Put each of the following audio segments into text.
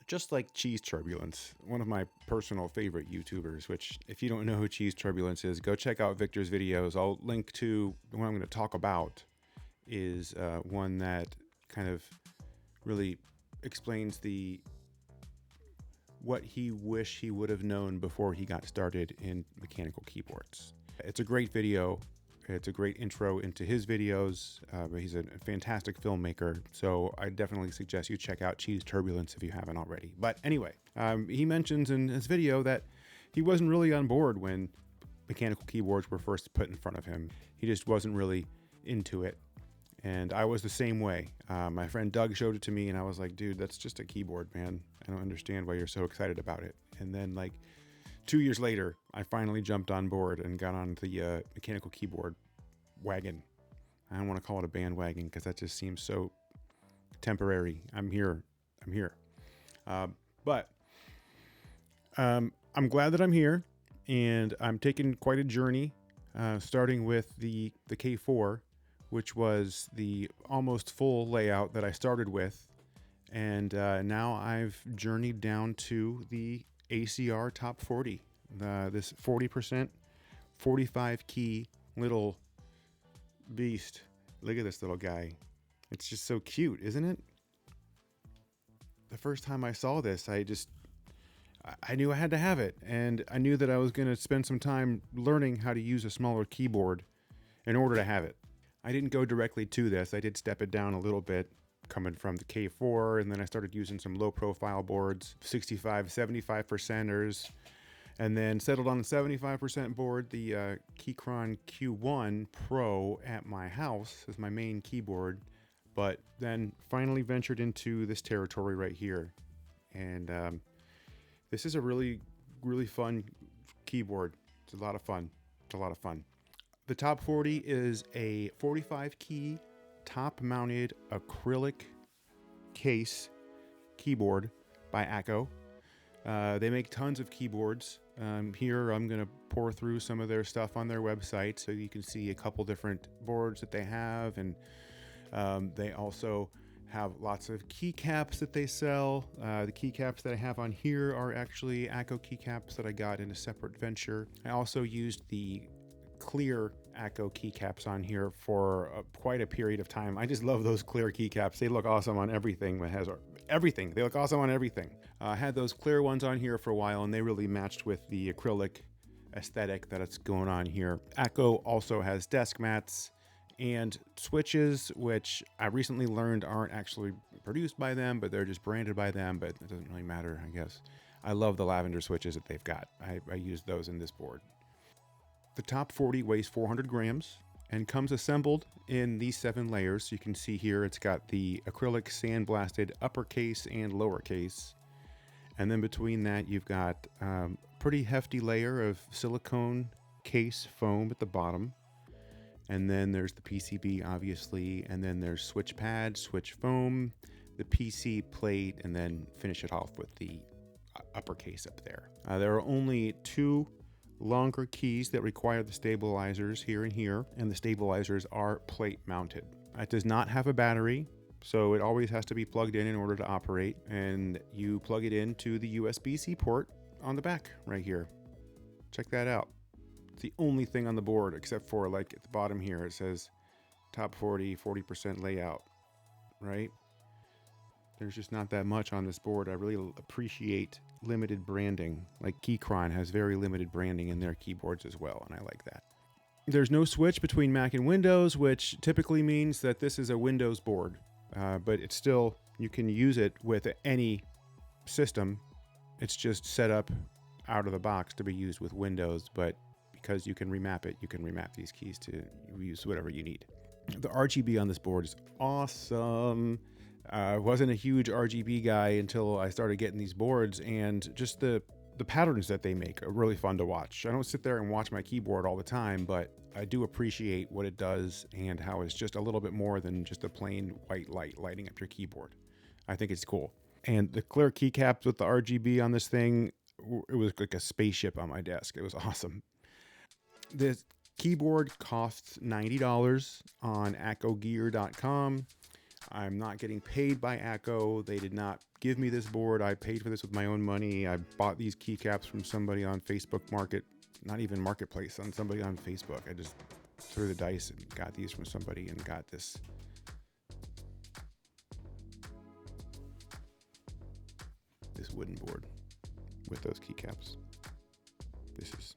Just like Cheese Turbulence, one of my personal favorite YouTubers, which if you don't know who Cheese Turbulence is, go check out Victor's videos. I'll link to the one I'm going to talk about is one that kind of really explains what he wished he would have known before he got started in mechanical keyboards. It's a great video. It's a great intro into his videos. He's a fantastic filmmaker, so I definitely suggest you check out Cheese Turbulence if you haven't already. But anyway, he mentions in his video that he wasn't really on board when mechanical keyboards were first put in front of him. He just wasn't really into it, and I was the same way. My friend Doug showed it to me, and I was like, dude, that's just a keyboard, man. I don't understand why you're so excited about it. And then, like, 2 years later, I finally jumped on board and got on the mechanical keyboard wagon. I don't want to call it a bandwagon because that just seems so temporary. I'm here. But I'm glad that I'm here, and I'm taking quite a journey, starting with the K4, which was the almost full layout that I started with. And now I've journeyed down to the ACR Top 40, this 40%, 45 key little beast. Look at this little guy. It's just so cute, isn't it? The first time I saw this, I knew I had to have it, and I knew that I was going to spend some time learning how to use a smaller keyboard in order to have it. I didn't go directly to this. I did step it down a little bit, coming from the K4, and then I started using some low profile boards, 65, 75%ers, and then settled on the 75% board, the Keychron Q1 Pro at my house as my main keyboard, but then finally ventured into this territory right here. And this is a really, really fun keyboard. It's a lot of fun. The Top 40 is a 45 key top-mounted acrylic case keyboard by Akko. They make tons of keyboards. Here I'm going to pour through some of their stuff on their website so you can see a couple different boards that they have, and they also have lots of keycaps that they sell. The keycaps that I have on here are actually Akko keycaps that I got in a separate venture. I also used the clear Akko keycaps on here for quite a period of time. I just love those clear keycaps. They look awesome on everything that has everything. They look awesome on everything. I had those clear ones on here for a while, and they really matched with the acrylic aesthetic that it's going on here. Akko also has desk mats and switches, which I recently learned aren't actually produced by them, but they're just branded by them, but it doesn't really matter, I guess. I love the lavender switches that they've got. I use those in this board. The Top 40 weighs 400 grams and comes assembled in these 7 layers. You can see here it's got the acrylic sandblasted uppercase and lowercase. And then between that, you've got a pretty hefty layer of silicone case foam at the bottom. And then there's the PCB, obviously. And then there's switch pad, switch foam, the PC plate, and then finish it off with the uppercase up there. There are only 2 longer keys that require the stabilizers here and here, and the stabilizers are plate mounted. It does not have a battery, so it always has to be plugged in order to operate, and you plug it into the USB-C port on the back right here. Check that out. It's the only thing on the board except for, like, at the bottom here it says Top 40, 40% layout, right? There's just not that much on this board. I really appreciate limited branding. Like Keychron has very limited branding in their keyboards as well, and I like that. There's no switch between Mac and Windows, which typically means that this is a Windows board, but it's still, you can use it with any system. It's just set up out of the box to be used with Windows, but because you can remap it, you can remap these keys to use whatever you need. The RGB on this board is awesome. I wasn't a huge RGB guy until I started getting these boards, and just the patterns that they make are really fun to watch. I don't sit there and watch my keyboard all the time, but I do appreciate what it does and how it's just a little bit more than just a plain white light lighting up your keyboard. I think it's cool. And the clear keycaps with the RGB on this thing, it was like a spaceship on my desk. It was awesome. The keyboard costs $90 on akkogear.com. I'm not getting paid by Akko. They did not give me this board. I paid for this with my own money. I bought these keycaps from somebody on Facebook not even Marketplace, on somebody on Facebook. I just threw the dice and got these from somebody and got this wooden board with those keycaps. This is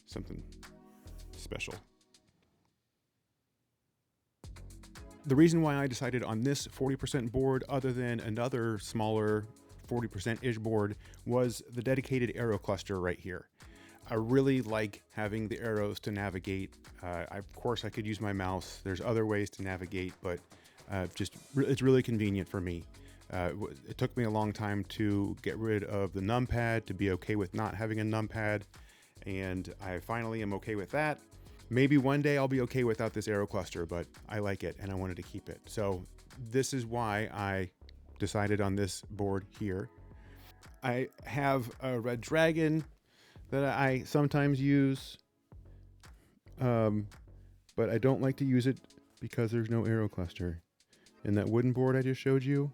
something special. The reason why I decided on this 40% board, other than another smaller 40%-ish board, was the dedicated arrow cluster right here. I really like having the arrows to navigate. Of course, I could use my mouse. There's other ways to navigate, but it's really convenient for me. It took me a long time to get rid of the numpad, to be okay with not having a numpad, and I finally am okay with that. Maybe one day I'll be okay without this arrow cluster, but I like it and I wanted to keep it. So this is why I decided on this board here. I have a red dragon that I sometimes use, but I don't like to use it because there's no arrow cluster. And that wooden board I just showed you,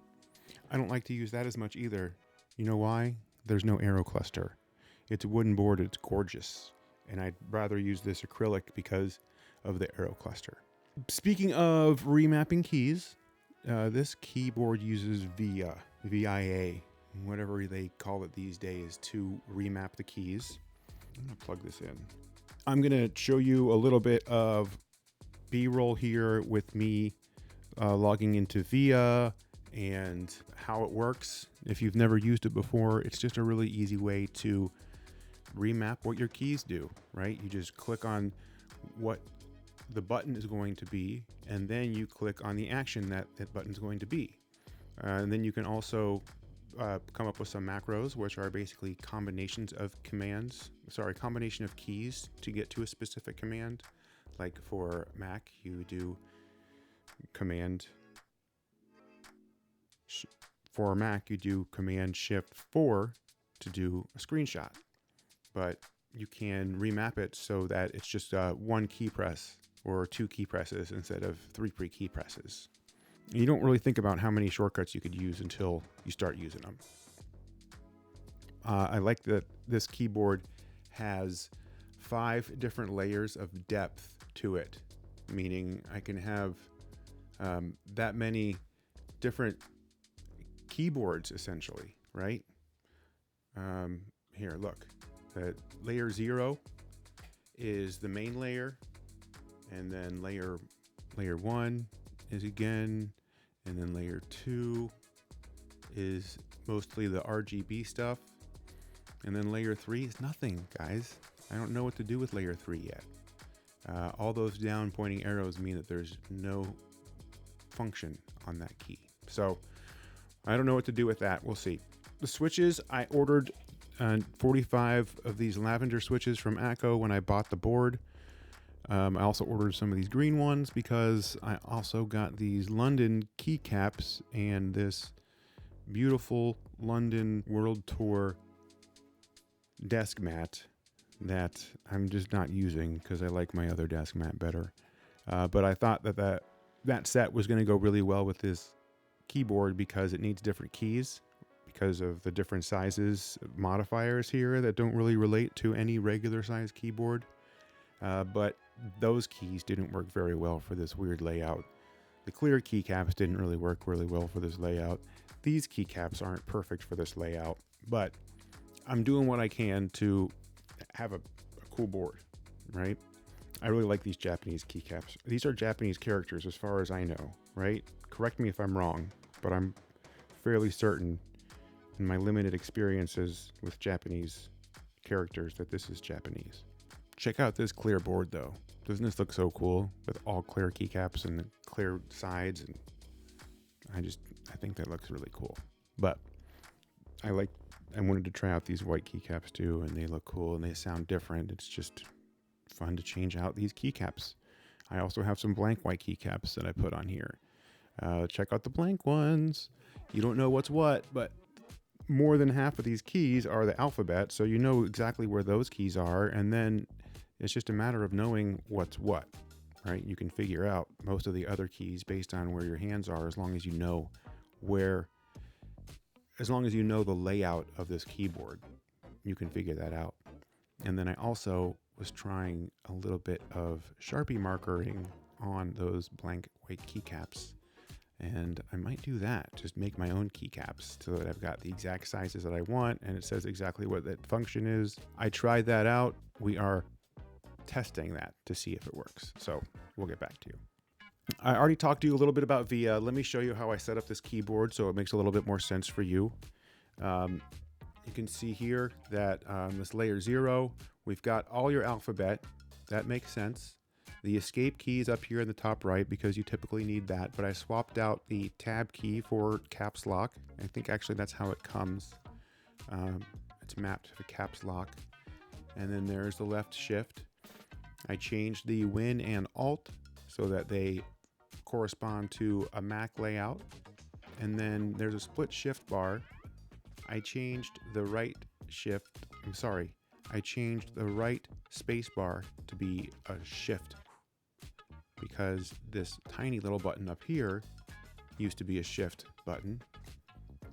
I don't like to use that as much either. You know why? There's no arrow cluster. It's a wooden board, it's gorgeous. And I'd rather use this acrylic because of the arrow cluster. Speaking of remapping keys, this keyboard uses VIA, whatever they call it these days, to remap the keys. I'm gonna plug this in. I'm gonna show you a little bit of B-roll here with me logging into VIA and how it works. If you've never used it before, it's just a really easy way to remap what your keys do, right? You just click on what the button is going to be, and then you click on the action that button is going to be. And then you can also come up with some macros, which are basically combination of keys to get to a specific command. Like for Mac, you do Command Shift 4 to do a screenshot. But you can remap it so that it's just one key press or two key presses instead of three key presses. You don't really think about how many shortcuts you could use until you start using them. I like that this keyboard has 5 different layers of depth to it, meaning I can have that many different keyboards essentially, right? Here, look. Layer 0 is the main layer, and then layer 1 is again, and then layer 2 is mostly the RGB stuff, and then layer 3 is nothing, guys. I don't know what to do with layer 3 yet. All those down pointing arrows mean that there's no function on that key. So I don't know what to do with that. We'll see. The switches, I ordered 45 of these lavender switches from Akko when I bought the board. I also ordered some of these green ones because I also got these London keycaps and this beautiful London World Tour desk mat that I'm just not using because I like my other desk mat better. But I thought that set was going to go really well with this keyboard because it needs different keys, because of the different sizes modifiers here that don't really relate to any regular size keyboard. But those keys didn't work very well for this weird layout. The clear keycaps didn't really work really well for this layout. These keycaps aren't perfect for this layout, but I'm doing what I can to have a cool board, right? I really like these Japanese keycaps. These are Japanese characters as far as I know, right? Correct me if I'm wrong, but I'm fairly certain in my limited experiences with Japanese characters that this is Japanese. Check out this clear board though. Doesn't this look so cool with all clear keycaps and the clear sides? And I think that looks really cool. But I wanted to try out these white keycaps too, and they look cool and they sound different. It's just fun to change out these keycaps. I also have some blank white keycaps that I put on here. Check out the blank ones. You don't know what's what, but more than half of these keys are the alphabet, so you know exactly where those keys are, and then it's just a matter of knowing what's what. right? You can figure out most of the other keys based on where your hands are, as long as you know the layout of this keyboard, you can figure that out. And then I also was trying a little bit of Sharpie markering on those blank white keycaps. And I might do that, just make my own keycaps so that I've got the exact sizes that I want and it says exactly what that function is. I tried that out. We are testing that to see if it works. So we'll get back to you. I already talked to you a little bit about VIA. Let me show you how I set up this keyboard so it makes a little bit more sense for you. You can see here that this layer 0, we've got all your alphabet. That makes sense. The escape key is up here in the top right because you typically need that, but I swapped out the tab key for caps lock. I think actually that's how it comes. It's mapped to caps lock. And then there's the left shift. I changed the Win and Alt so that they correspond to a Mac layout. And then there's a split shift bar. I changed the right space bar to be a shift because this tiny little button up here used to be a shift button,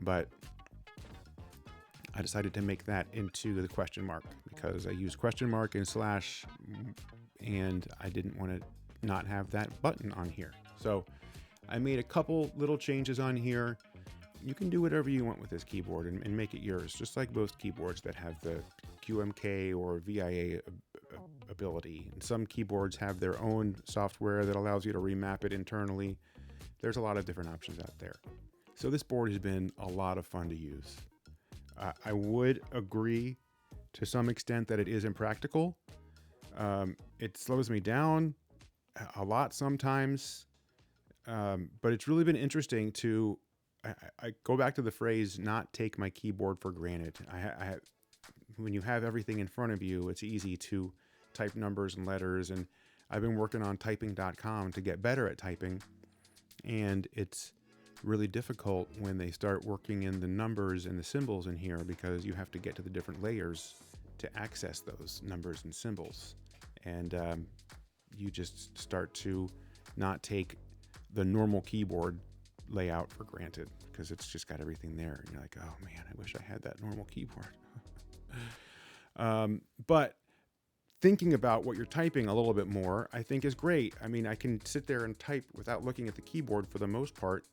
but I decided to make that into the question mark because I used question mark and slash, and I didn't want to not have that button on here. So I made a couple little changes on here. You can do whatever you want with this keyboard and make it yours, just like most keyboards that have the QMK or VIA ability. And some keyboards have their own software that allows you to remap it internally. There's a lot of different options out there. So this board has been a lot of fun to use. I would agree to some extent that it is impractical. It slows me down a lot sometimes, but it's really been interesting to I go back to the phrase, not take my keyboard for granted. When you have everything in front of you, it's easy to type numbers and letters. And I've been working on typing.com to get better at typing. And it's really difficult when they start working in the numbers and the symbols in here because you have to get to the different layers to access those numbers and symbols. And you just start to not take the normal keyboard layout for granted because it's just got everything there. And you're like, oh man, I wish I had that normal keyboard. But thinking about what you're typing a little bit more, I think is great. I mean, I can sit there and type without looking at the keyboard for the most part.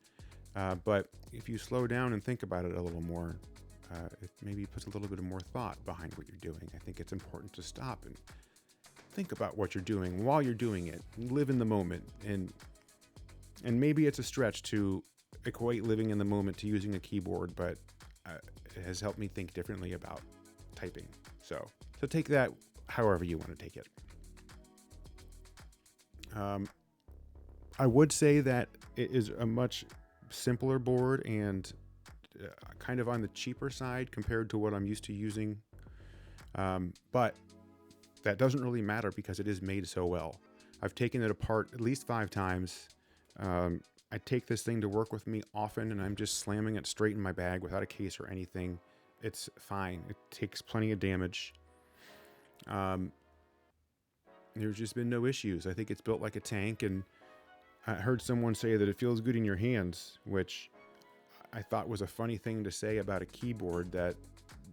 But if you slow down and think about it a little more, it maybe puts a little bit of more thought behind what you're doing. I think it's important to stop and think about what you're doing while you're doing it. Live in the moment. And maybe it's a stretch to equate living in the moment to using a keyboard, but it has helped me think differently about typing. So take that however you want to take it. I would say that it is a much simpler board and kind of on the cheaper side compared to what I'm used to using. But that doesn't really matter because it is made so well. I've taken it apart at least 5 times. I take this thing to work with me often and I'm just slamming it straight in my bag without a case or anything. It's fine. It takes plenty of damage. There's just been no issues. I think it's built like a tank, and I heard someone say that it feels good in your hands, which I thought was a funny thing to say about a keyboard that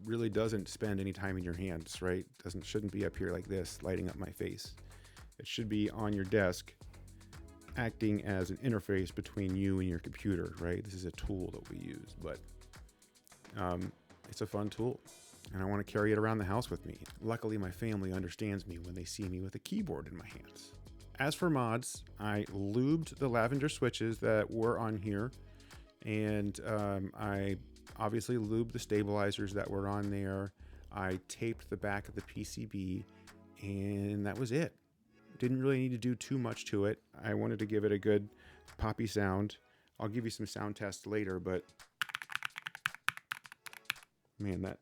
really doesn't spend any time in your hands, right? Shouldn't be up here like this, lighting up my face. It should be on your desk, acting as an interface between you and your computer, right? This is a tool that we use, but it's a fun tool, and I want to carry it around the house with me. Luckily, my family understands me when they see me with a keyboard in my hands. As for mods, I lubed the lavender switches that were on here, and I obviously lubed the stabilizers that were on there. I taped the back of the PCB, and that was it. Didn't really need to do too much to it. I wanted to give it a good poppy sound. I'll give you some sound tests later, but man, that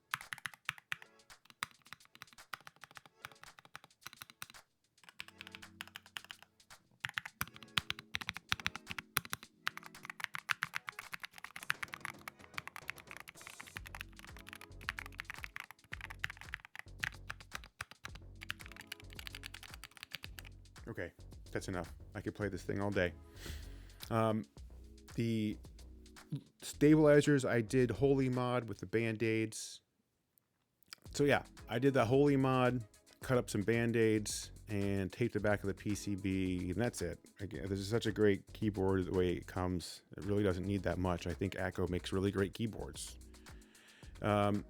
okay. That's enough. I could play this thing all day. The stabilizers, I did Holy mod with the Band-Aids. So yeah, I did the Holy mod, cut up some Band-Aids, and taped the back of the PCB, and that's it. Again, this is such a great keyboard the way it comes. It really doesn't need that much. I think Akko makes really great keyboards. And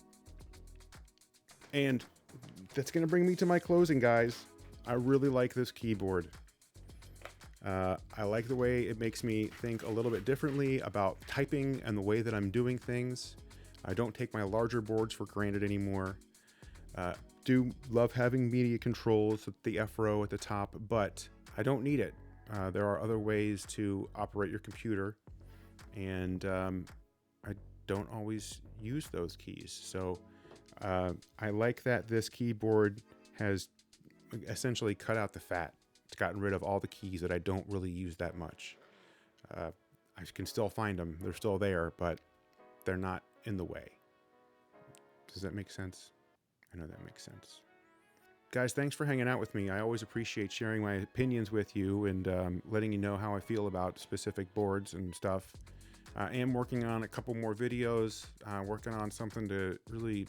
that's going to bring me to my closing, guys. I really like this keyboard. I like the way it makes me think a little bit differently about typing and the way that I'm doing things. I don't take my larger boards for granted anymore. Do love having media controls with the F row at the top, but I don't need it. There are other ways to operate your computer, and I don't always use those keys. So I like that this keyboard has essentially cut out the fat. It's gotten rid of all the keys that I don't really use that much. I can still find them. They're still there, but they're not in the way. Does that make sense? I know that makes sense. Guys, thanks for hanging out with me. I always appreciate sharing my opinions with you and letting you know how I feel about specific boards and stuff. I am working on a couple more videos, working on something to really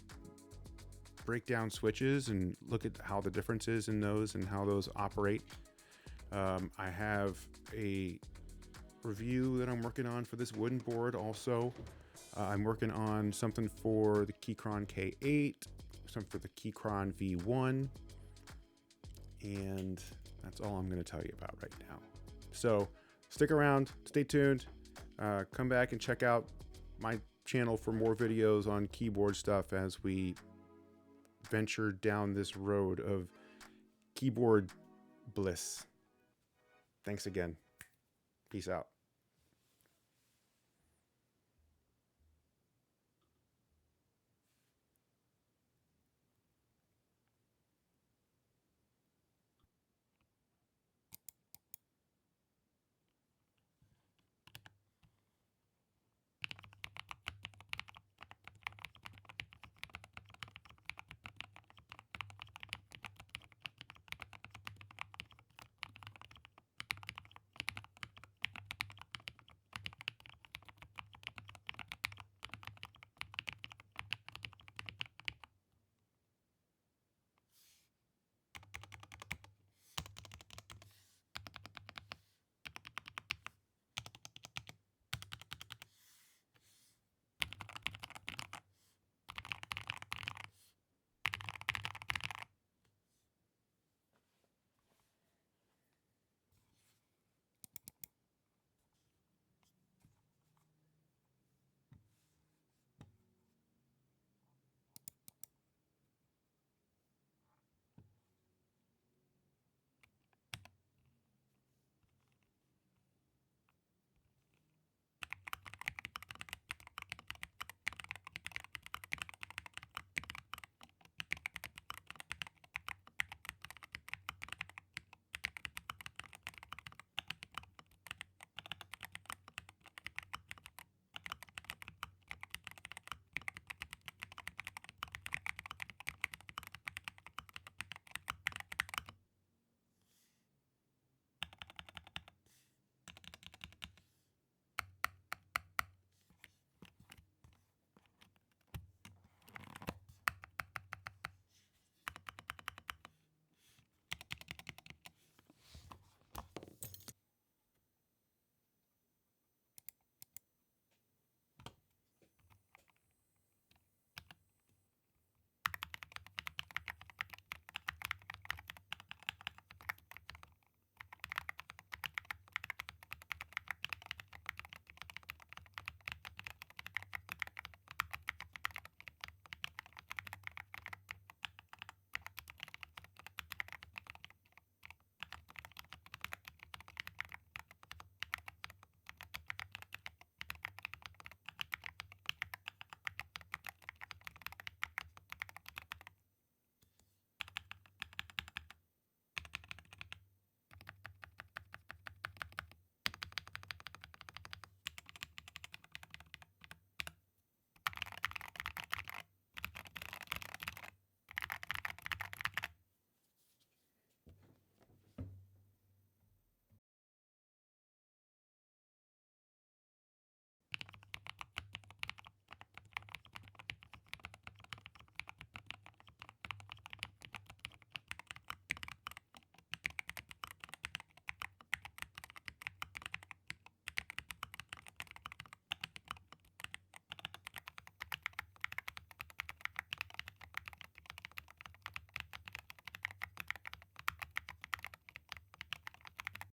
break down switches and look at how the differences in those and how those operate. I have a review that I'm working on for this wooden board also. I'm working on something for the Keychron K8, something for the Keychron V1, and that's all I'm going to tell you about right now. So stick around, stay tuned, come back and check out my channel for more videos on keyboard stuff as we venture down this road of keyboard bliss. Thanks again. Peace out.